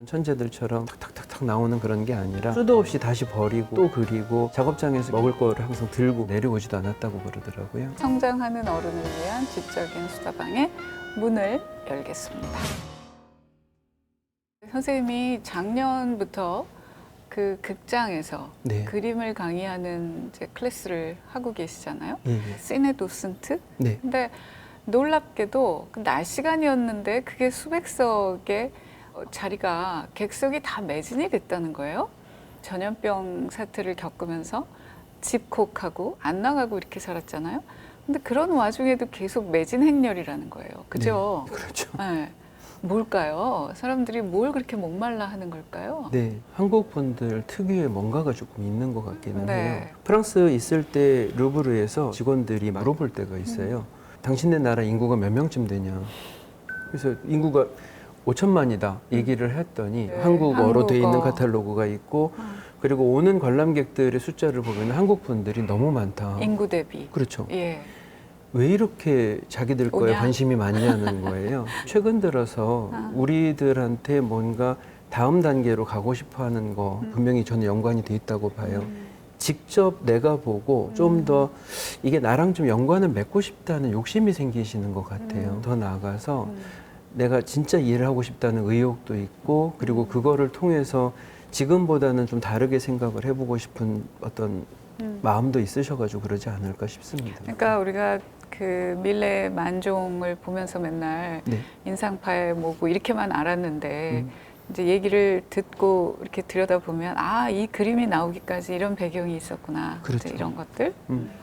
천재들처럼 탁탁탁탁 나오는 그런 게 아니라 수도 없이 다시 버리고 또 그리고 작업장에서 먹을 거를 항상 들고 내려오지도 않았다고 그러더라고요. 성장하는 어른을 위한 지적인 수다방의 문을 열겠습니다. 선생님이 작년부터 그 극장에서 네. 그림을 강의하는 이제 클래스를 하고 계시잖아요. 예, 예. 시네 도슨트. 네. 근데 놀랍게도 그 낮 시간이었는데 그게 수백석의 자리가 객석이 다 매진이 됐다는 거예요. 전염병 사태를 겪으면서 집콕하고 안 나가고 이렇게 살았잖아요. 근데 그런 와중에도 계속 매진 행렬이라는 거예요. 그죠? 네, 그렇죠. 네. 뭘까요? 사람들이 뭘 그렇게 목말라 하는 걸까요? 네, 한국 분들 특유의 뭔가가 조금 있는 것 같기는 네. 해요. 프랑스 있을 때 루브르에서 직원들이 물어볼 때가 있어요. 당신네 나라 인구가 몇 명쯤 되냐? 그래서 인구가 5천만이다 얘기를 했더니 네, 한국어로 돼 있는 한국어. 카탈로그가 있고 그리고 오는 관람객들의 숫자를 보면 한국 분들이 너무 많다. 인구 대비. 그렇죠. 예. 왜 이렇게 자기들 거에 오냐? 관심이 많냐는 거예요. 최근 들어서 우리들한테 뭔가 다음 단계로 가고 싶어 하는 거 분명히 저는 연관이 돼 있다고 봐요. 직접 내가 보고 좀 더 이게 나랑 좀 연관을 맺고 싶다는 욕심이 생기시는 것 같아요. 더 나아가서 내가 진짜 이해를 하고 싶다는 의욕도 있고 그리고 그거를 통해서 지금보다는 좀 다르게 생각을 해보고 싶은 어떤 마음도 있으셔가지고 그러지 않을까 싶습니다. 그러니까 우리가 그 밀레 만종을 보면서 맨날 네. 인상파에 뭐고 이렇게만 알았는데 이제 얘기를 듣고 이렇게 들여다보면 아, 이 그림이 나오기까지 이런 배경이 있었구나. 그렇죠. 이제 이런 것들.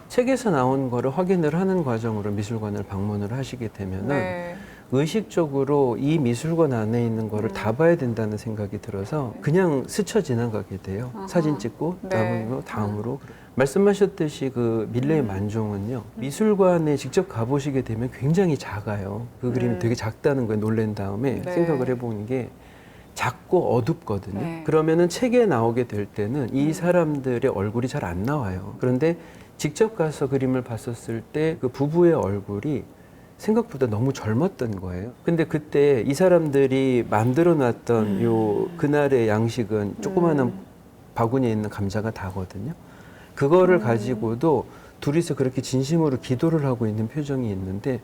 책에서 나온 거를 확인을 하는 과정으로 미술관을 방문을 하시게 되면은 네. 의식적으로 이 미술관 안에 있는 거를 다 봐야 된다는 생각이 들어서 그냥 스쳐 지나가게 돼요. 아하. 사진 찍고 네. 다음으로 말씀하셨듯이 그 밀레의 만종은요. 미술관에 직접 가보시게 되면 굉장히 작아요. 그 그림이 되게 작다는 거에 놀란 다음에 네. 생각을 해보는 게 작고 어둡거든요. 네. 그러면은 책에 나오게 될 때는 이 사람들의 얼굴이 잘 안 나와요. 그런데 직접 가서 그림을 봤었을 때 그 부부의 얼굴이 생각보다 너무 젊었던 거예요. 근데 그때 이 사람들이 만들어 놨던 요 그날의 양식은 조그마한 바구니에 있는 감자가 다거든요. 그거를 가지고도 둘이서 그렇게 진심으로 기도를 하고 있는 표정이 있는데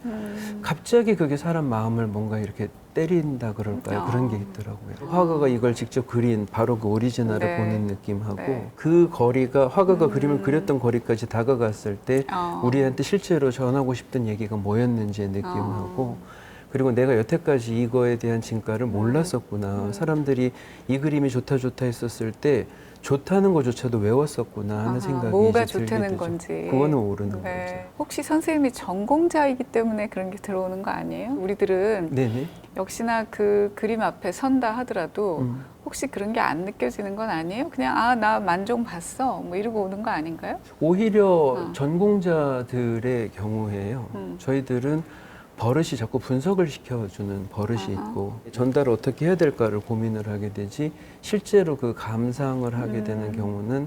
갑자기 그게 사람 마음을 뭔가 이렇게 때린다 그럴까요? 그런 게 있더라고요. 화가가 이걸 직접 그린 바로 그 오리지널을 네. 보는 느낌하고 네. 그 거리가 화가가 그림을 그렸던 거리까지 다가갔을 때 어. 우리한테 실제로 전하고 싶던 얘기가 뭐였는지의 느낌하고 그리고 내가 여태까지 이거에 대한 진가를 몰랐었구나. 사람들이 이 그림이 좋다 좋다 했었을 때 좋다는 것조차도 외웠었구나 하는 아하, 생각이 뭐가 이제 들게 좋다는 되죠. 건지. 그거는 모르는 네. 거죠. 혹시 선생님이 전공자이기 때문에 그런 게 들어오는 거 아니에요? 우리들은 네네. 역시나 그 그림 앞에 선다 하더라도 혹시 그런 게 안 느껴지는 건 아니에요? 그냥 아, 나 만종 봤어 뭐 이러고 오는 거 아닌가요? 오히려 전공자들의 경우에요. 저희들은 버릇이 자꾸 분석을 시켜주는 버릇이 있고 전달을 어떻게 해야 될까를 고민을 하게 되지 실제로 그 감상을 하게 되는 경우는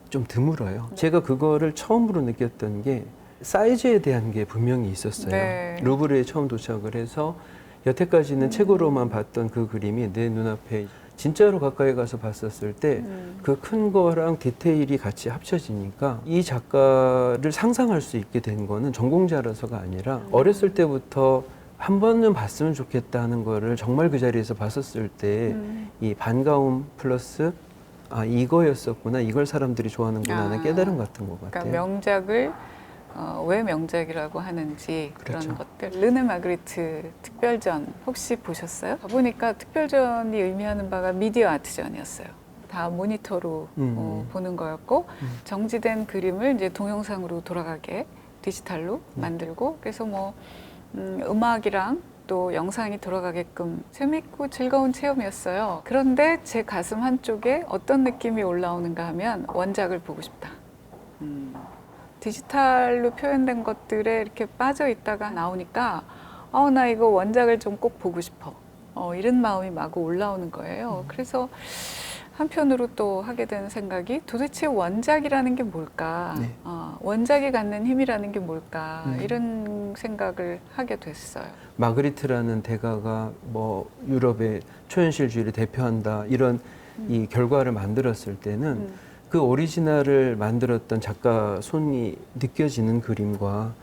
좀 드물어요. 제가 그거를 처음으로 느꼈던 게 사이즈에 대한 게 분명히 있었어요. 네. 루브르에 처음 도착을 해서 여태까지는 책으로만 봤던 그 그림이 내 눈앞에 진짜로 가까이 가서 봤었을 때 그 큰 거랑 디테일이 같이 합쳐지니까 이 작가를 상상할 수 있게 된 거는 전공자라서가 아니라 어렸을 때부터 한 번은 봤으면 좋겠다 하는 거를 정말 그 자리에서 봤었을 때 이 반가움 플러스 아 이거였었구나 이걸 사람들이 좋아하는구나 하는 깨달음 같은 것 같아요. 그러니까 명작을 왜 명작이라고 하는지 그렇죠. 그런 것들. 르네 마그리트 특별전 혹시 보셨어요? 보니까 특별전이 의미하는 바가 미디어 아트전이었어요. 다 모니터로 보는 거였고 정지된 그림을 이제 동영상으로 돌아가게 디지털로 만들고 그래서 뭐 음악이랑 또 영상이 돌아가게끔 재밌고 즐거운 체험이었어요. 그런데 제 가슴 한쪽에 어떤 느낌이 올라오는가 하면 원작을 보고 싶다. 디지털로 표현된 것들에 이렇게 빠져 있다가 나오니까 나 이거 원작을 좀 꼭 보고 싶어. 이런 마음이 마구 올라오는 거예요. 그래서 한편으로 또 하게 되는 생각이 도대체 원작이라는 게 뭘까? 네. 원작이 갖는 힘이라는 게 뭘까? 이런 생각을 하게 됐어요. 마그리트라는 대가가 뭐 유럽의 초현실주의를 대표한다 이런 이 결과를 만들었을 때는 그 오리지널을 만들었던 작가 손이 느껴지는 그림과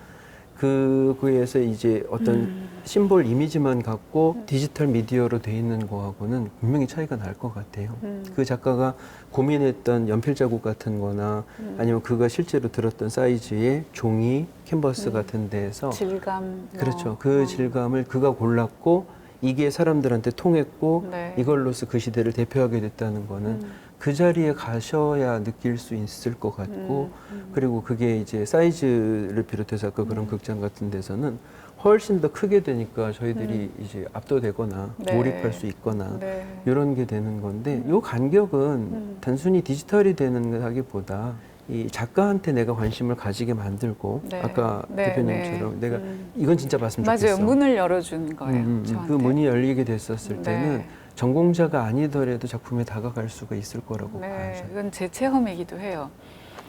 그에서 이제 어떤 심볼 이미지만 갖고 디지털 미디어로 돼 있는 거하고는 분명히 차이가 날 것 같아요. 그 작가가 고민했던 연필 자국 같은 거나 아니면 그가 실제로 들었던 사이즈의 종이, 캔버스 같은 데에서 질감. 그렇죠. 그 질감을 그가 골랐고 이게 사람들한테 통했고 네. 이걸로서 그 시대를 대표하게 됐다는 거는 그 자리에 가셔야 느낄 수 있을 것 같고 그리고 그게 이제 사이즈를 비롯해서 아까 그런 극장 같은 데서는 훨씬 더 크게 되니까 저희들이 이제 압도되거나 네. 몰입할 수 있거나 네. 이런 게 되는 건데 이 간격은 단순히 디지털이 되는 하기보다 이 작가한테 내가 관심을 가지게 만들고 네. 아까 네, 대표님처럼 네. 내가 이건 진짜 봤으면 맞아요. 좋겠어. 문을 열어준 거예요. 저한테. 그 문이 열리게 됐었을 네. 때는 전공자가 아니더라도 작품에 다가갈 수가 있을 거라고 네, 봐요. 이건 제 체험이기도 해요.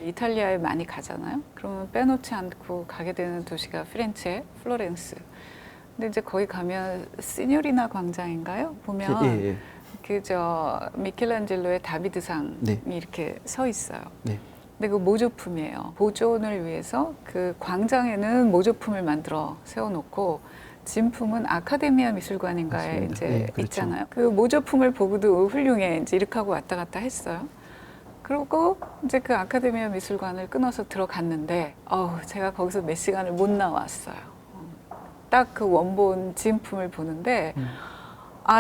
이탈리아에 많이 가잖아요. 그러면 빼놓지 않고 가게 되는 도시가 피렌체, 플로렌스. 근데 이제 거기 가면 시뇨리나 광장인가요? 보면 예, 예. 그저 미켈란젤로의 다비드상이 네. 이렇게 서 있어요. 네. 근데 그 모조품이에요. 보존을 위해서 그 광장에는 모조품을 만들어 세워놓고 진품은 아카데미아 미술관인가에 맞습니다. 이제 네, 그렇죠. 있잖아요. 그 모조품을 보고도 훌륭해. 이제 이렇게 하고 왔다 갔다 했어요. 그리고 이제 그 아카데미아 미술관을 끊어서 들어갔는데, 제가 거기서 몇 시간을 못 나왔어요. 딱 그 원본 진품을 보는데,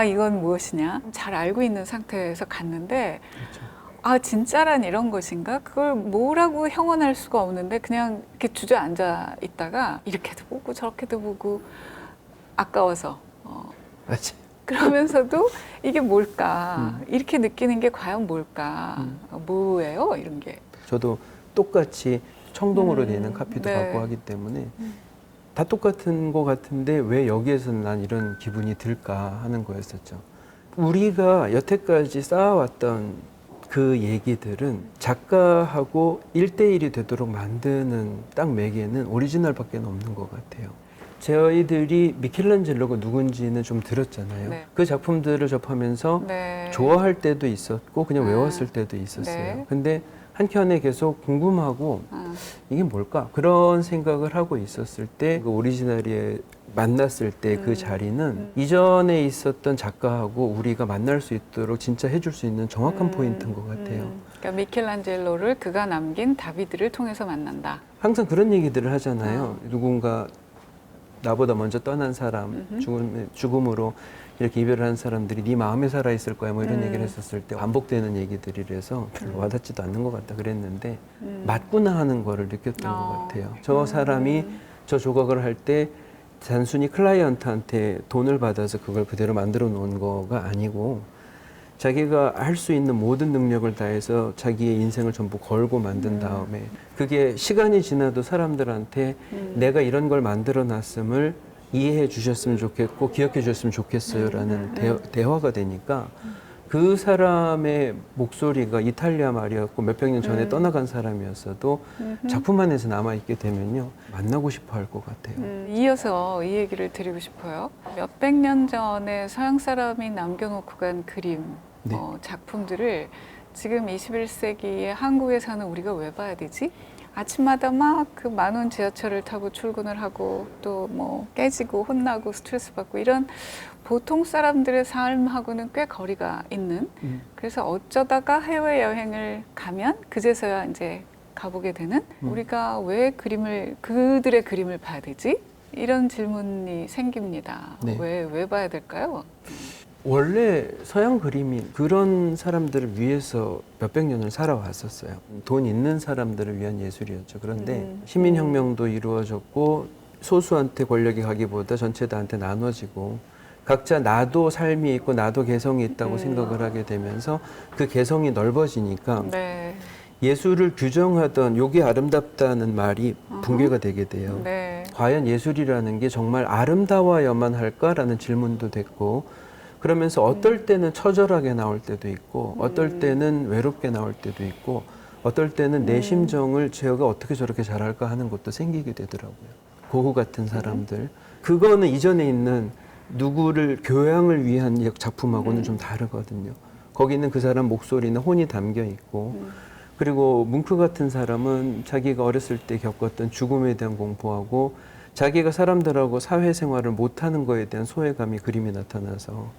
이건 무엇이냐? 잘 알고 있는 상태에서 갔는데, 그렇죠. 진짜란 이런 것인가? 그걸 뭐라고 형언할 수가 없는데 그냥 이렇게 주저앉아 있다가 이렇게도 보고 저렇게도 보고 아까워서 맞아요. 그러면서도 이게 뭘까? 이렇게 느끼는 게 과연 뭘까? 뭐예요? 이런 게. 저도 똑같이 청동으로 되는 카피도 네. 갖고 하기 때문에 다 똑같은 것 같은데 왜 여기에서는 난 이런 기분이 들까 하는 거였었죠. 우리가 여태까지 쌓아왔던 그 얘기들은 작가하고 1대1이 되도록 만드는 딱 매개는 오리지널밖에 없는 것 같아요. 저희들이 미켈란젤로가 누군지는 좀 들었잖아요. 네. 그 작품들을 접하면서 네. 좋아할 때도 있었고 그냥 외웠을 때도 있었어요. 네. 근데 한켠에 계속 궁금하고 이게 뭘까? 그런 생각을 하고 있었을 때 그 오리지널에 만났을 때 그 자리는 이전에 있었던 작가하고 우리가 만날 수 있도록 진짜 해줄 수 있는 정확한 포인트인 것 같아요. 그러니까 미켈란젤로를 그가 남긴 다비드를 통해서 만난다. 항상 그런 얘기들을 하잖아요. 누군가 나보다 먼저 떠난 사람, 죽음으로 이렇게 이별을 한 사람들이 네 마음에 살아있을 거야 뭐 이런 얘기를 했었을 때 반복되는 얘기들이라서 별로 와닿지도 않는 것 같다 그랬는데 맞구나 하는 거를 느꼈던 것 같아요. 저 사람이 저 조각을 할 때 단순히 클라이언트한테 돈을 받아서 그걸 그대로 만들어 놓은 거가 아니고 자기가 할 수 있는 모든 능력을 다해서 자기의 인생을 전부 걸고 만든 다음에 그게 시간이 지나도 사람들한테 내가 이런 걸 만들어 놨음을 이해해 주셨으면 좋겠고 기억해 주셨으면 좋겠어요 라는 대화가 되니까 그 사람의 목소리가 이탈리아 말이었고 몇백 년 전에 떠나간 사람이었어도 작품 안에서 남아있게 되면요 만나고 싶어 할 것 같아요. 이어서 이 얘기를 드리고 싶어요. 몇백 년 전에 서양 사람이 남겨놓고 간 그림, 네. 작품들을 지금 21세기에 한국에 사는 우리가 왜 봐야 되지? 아침마다 막 그 만원 지하철을 타고 출근을 하고 또 뭐 깨지고 혼나고 스트레스 받고 이런 보통 사람들의 삶하고는 꽤 거리가 있는 그래서 어쩌다가 해외여행을 가면 그제서야 이제 가보게 되는 우리가 왜 그들의 그림을 봐야 되지? 이런 질문이 생깁니다. 네. 왜 봐야 될까요? 원래 서양 그림이 그런 사람들을 위해서 몇백 년을 살아왔었어요. 돈 있는 사람들을 위한 예술이었죠. 그런데 시민혁명도 이루어졌고 소수한테 권력이 가기보다 전체다한테 나눠지고 각자 나도 삶이 있고 나도 개성이 있다고 생각을 하게 되면서 그 개성이 넓어지니까 네. 예술을 규정하던 요게 아름답다는 말이 붕괴가 되게 돼요. 네. 과연 예술이라는 게 정말 아름다워야만 할까라는 질문도 됐고 그러면서 어떨 때는 처절하게 나올 때도 있고 어떨 때는 외롭게 나올 때도 있고 어떨 때는 내 심정을 제가 어떻게 저렇게 잘할까 하는 것도 생기게 되더라고요. 고흐 같은 사람들. 그거는 이전에 있는 누구를 교양을 위한 작품하고는 좀 다르거든요. 거기는 그 사람 목소리나 혼이 담겨 있고 그리고 뭉크 같은 사람은 자기가 어렸을 때 겪었던 죽음에 대한 공포하고 자기가 사람들하고 사회생활을 못하는 거에 대한 소외감이 그림에 나타나서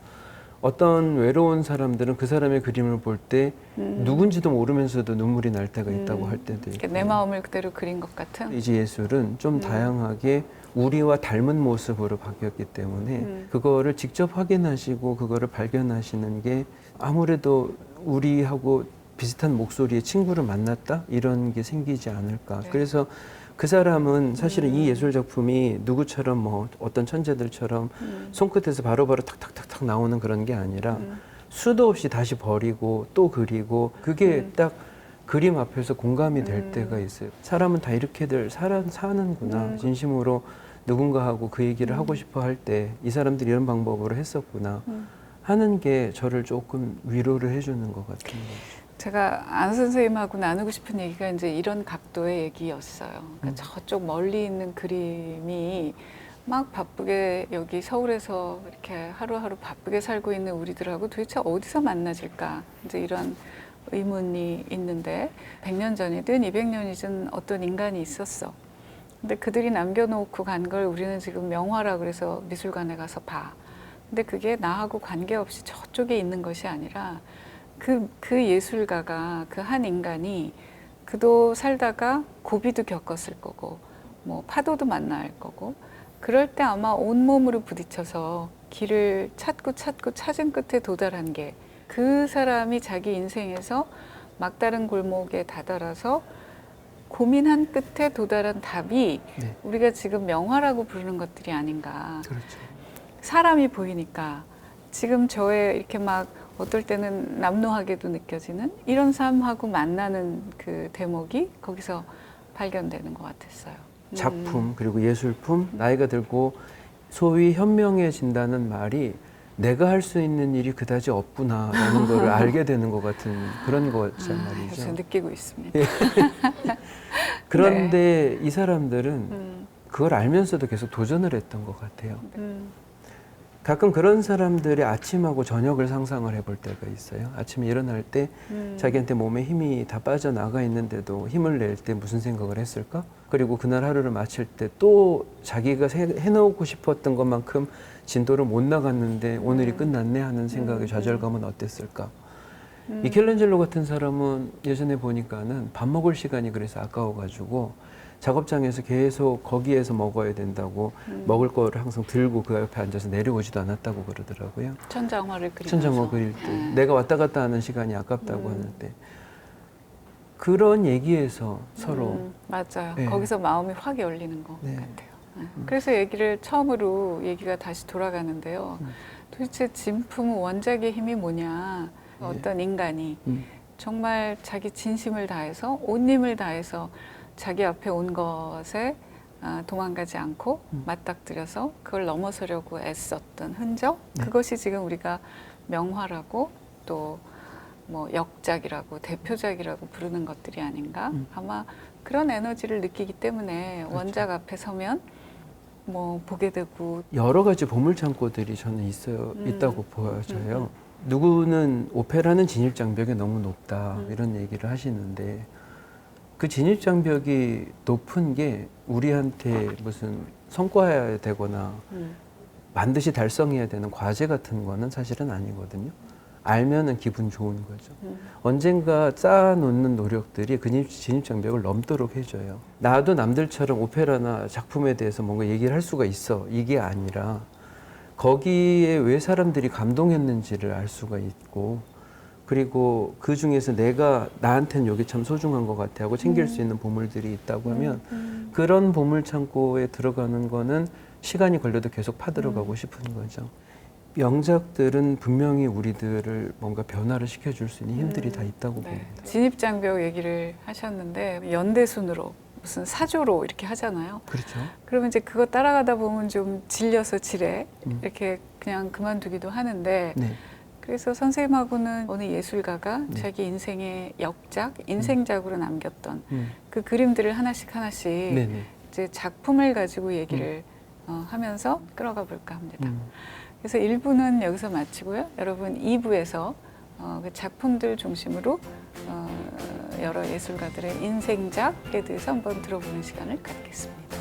어떤 외로운 사람들은 그 사람의 그림을 볼 때 누군지도 모르면서도 눈물이 날 때가 있다고 할 때도 있고 내 마음을 그대로 그린 것 같은. 이지 예술은 좀 다양하게 우리와 닮은 모습으로 바뀌었기 때문에 그거를 직접 확인하시고 그거를 발견하시는 게 아무래도 우리하고 비슷한 목소리의 친구를 만났다? 이런 게 생기지 않을까. 네. 그래서 그 사람은 사실은 이 예술 작품이 누구처럼 뭐 어떤 천재들처럼 손끝에서 바로바로 탁탁탁탁 나오는 그런 게 아니라 수도 없이 다시 버리고 또 그리고 그게 딱 그림 앞에서 공감이 될 때가 있어요. 사람은 다 이렇게들 사는구나. 진심으로 누군가하고 그 얘기를 하고 싶어 할 때 이 사람들이 이런 방법으로 했었구나 하는 게 저를 조금 위로를 해주는 것 같은 거죠. 제가 안 선생님하고 나누고 싶은 얘기가 이제 이런 각도의 얘기였어요. 그러니까 저쪽 멀리 있는 그림이 막 바쁘게 여기 서울에서 이렇게 하루하루 바쁘게 살고 있는 우리들하고 도대체 어디서 만나질까? 이제 이런 의문이 있는데 100년 전이든 200년이든 어떤 인간이 있었어. 근데 그들이 남겨놓고 간 걸 우리는 지금 명화라 그래서 미술관에 가서 봐. 근데 그게 나하고 관계없이 저쪽에 있는 것이 아니라 그 예술가가 그 한 인간이 그도 살다가 고비도 겪었을 거고 뭐 파도도 만날 거고 그럴 때 아마 온몸으로 부딪혀서 길을 찾고 찾은 끝에 도달한 게 그 사람이 자기 인생에서 막다른 골목에 다다라서 고민한 끝에 도달한 답이 네. 우리가 지금 명화라고 부르는 것들이 아닌가. 그렇죠. 사람이 보이니까 지금 저의 이렇게 막 어떨 때는 남노하게도 느껴지는 이런 삶하고 만나는 그 대목이 거기서 발견되는 것 같았어요. 작품 그리고 예술품 나이가 들고 소위 현명해진다는 말이 내가 할 수 있는 일이 그다지 없구나라는 걸 알게 되는 것 같은 그런 거란 말이죠. 그래서 느끼고 있습니다. 그런데 이 사람들은 그걸 알면서도 계속 도전을 했던 것 같아요. 가끔 그런 사람들의 아침하고 저녁을 상상을 해볼 때가 있어요. 아침에 일어날 때 자기한테 몸에 힘이 다 빠져나가 있는데도 힘을 낼 때 무슨 생각을 했을까? 그리고 그날 하루를 마칠 때 또 자기가 해놓고 싶었던 것만큼 진도를 못 나갔는데 오늘이 끝났네 하는 생각의 좌절감은 어땠을까? 미켈란젤로 같은 사람은 예전에 보니까는 밥 먹을 시간이 그래서 아까워가지고 작업장에서 계속 거기에서 먹어야 된다고 먹을 거를 항상 들고 그 옆에 앉아서 내려오지도 않았다고 그러더라고요. 천장화를 그리면서. 천장화 그릴 때 내가 왔다 갔다 하는 시간이 아깝다고 하는데 그런 얘기에서 서로 맞아요. 네. 거기서 마음이 확 열리는 것 네. 같아요. 그래서 처음으로 얘기가 다시 돌아가는데요. 도대체 진품 원작의 힘이 뭐냐. 어떤 인간이 정말 자기 진심을 다해서 온 힘을 다해서 자기 앞에 온 것에 도망가지 않고 맞닥뜨려서 그걸 넘어서려고 애썼던 흔적 그것이 지금 우리가 명화라고 또 뭐 역작이라고 대표작이라고 부르는 것들이 아닌가 아마 그런 에너지를 느끼기 때문에 그렇죠. 원작 앞에 서면 뭐 보게 되고 여러 가지 보물창고들이 저는 있다고 보여져요. 누구는 오페라는 진입장벽이 너무 높다 이런 얘기를 하시는데 그 진입장벽이 높은 게 우리한테 무슨 성과여야 되거나 반드시 달성해야 되는 과제 같은 거는 사실은 아니거든요. 알면은 기분 좋은 거죠. 언젠가 쌓아놓는 노력들이 그 진입장벽을 넘도록 해줘요. 나도 남들처럼 오페라나 작품에 대해서 뭔가 얘기를 할 수가 있어. 이게 아니라 거기에 왜 사람들이 감동했는지를 알 수가 있고 그리고 그 중에서 내가 나한테는 이게 참 소중한 것 같아 하고 챙길 수 있는 보물들이 있다고 하면 그런 보물 창고에 들어가는 거는 시간이 걸려도 계속 파들어가고 싶은 거죠. 명작들은 분명히 우리들을 뭔가 변화를 시켜줄 수 있는 힘들이 다 있다고 봅니다. 진입장벽 얘기를 하셨는데 연대순으로 무슨 사조로 이렇게 하잖아요. 그렇죠. 그러면 이제 그거 따라가다 보면 좀 질려서 지레 음. 이렇게 그냥 그만두기도 하는데 네. 그래서 선생님하고는 어느 예술가가 네. 자기 인생의 역작, 인생작으로 남겼던 음. 그 그림들을 하나씩 네네. 이제 작품을 가지고 얘기를 하면서 끌어가 볼까 합니다. 음. 그래서 1부는 여기서 마치고요. 여러분 2부에서 그 작품들 중심으로 여러 예술가들의 인생작에 대해서 한번 들어보는 시간을 갖겠습니다.